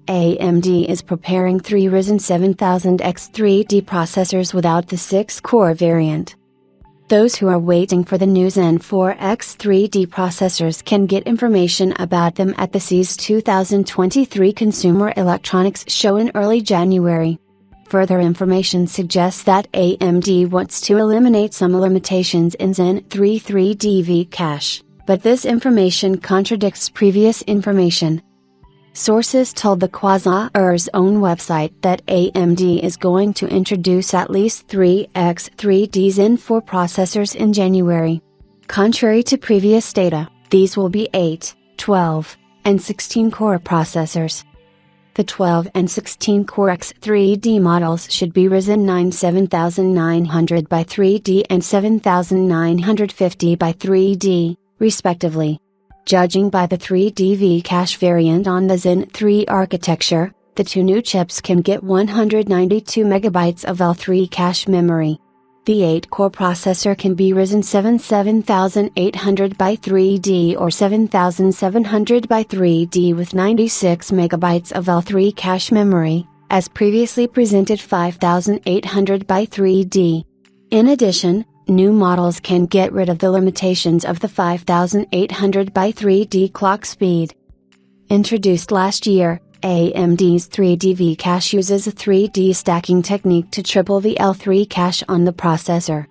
AMD is preparing 3 Ryzen 7000X 3D processors without the 6-core variant. Those who are waiting for the new Zen 4X 3D processors can get information about them at the CES 2023 Consumer Electronics Show in early January. Further information suggests that AMD wants to eliminate some limitations in Zen 3 3D V-Cache, but this information contradicts previous information. Sources told the Quasar's own website that AMD is going to introduce at least 3 X3D Zen 4 processors in January. Contrary to previous data, these will be 8, 12, and 16-core processors. The 12 and 16-core X3D models should be Ryzen 9 7900 by 3D and 7950 by 3D, respectively. Judging by the 3D V-Cache variant on the Zen 3 architecture, the two new chips can get 192 MB of L3 cache memory. The 8-core processor can be Ryzen 7 7800 by 3D or 7700 by 3D with 96 MB of L3 cache memory, as previously presented 5800 by 3D. In addition, new models can get rid of the limitations of the 5800 by 3D clock speed. Introduced last year, AMD's 3D V-Cache uses a 3D stacking technique to triple the L3 cache on the processor.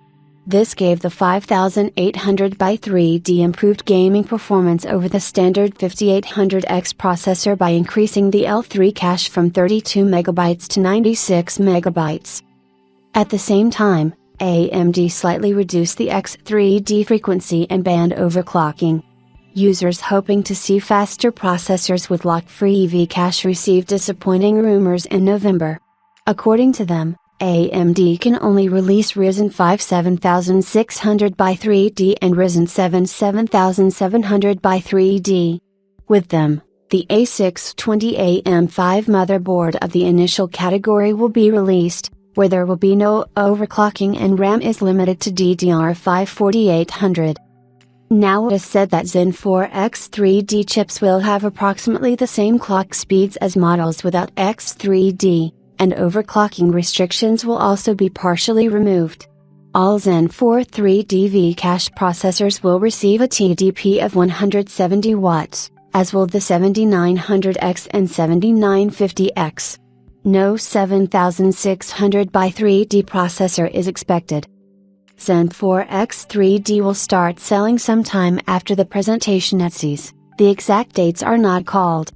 This gave the 5800 by 3D improved gaming performance over the standard 5800X processor by increasing the L3 cache from 32 MB to 96 MB. At the same time, AMD slightly reduced the X3D frequency and band overclocking. Users hoping to see faster processors with lock-free V-Cache received disappointing rumors in November. According to them, AMD can only release Ryzen 5 7600 by 3D and Ryzen 7 7700 by 3D. With them, the A620AM5 motherboard of the initial category will be released, where there will be no overclocking and RAM is limited to DDR5 4800. Now it is said that Zen 4X 3D chips will have approximately the same clock speeds as models without X3D, and overclocking restrictions will also be partially removed. All Zen 4 3D V-Cache processors will receive a TDP of 170 watts, as will the 7900X and 7950X. No 7600 by 3D processor is expected. Zen 4X 3D will start selling sometime after the presentation at CES. The exact dates are not called.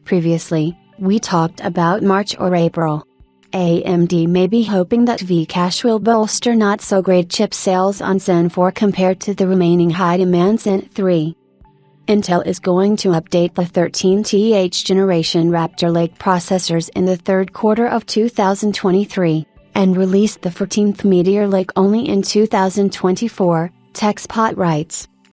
Previously, we talked about March or April. AMD may be hoping that V-Cache will bolster not so great chip sales on Zen 4 compared to the remaining high-demand Zen 3. Intel is going to update the 13th generation Raptor Lake processors in the third quarter of 2023, and release the 14th Meteor Lake only in 2024, TechSpot writes.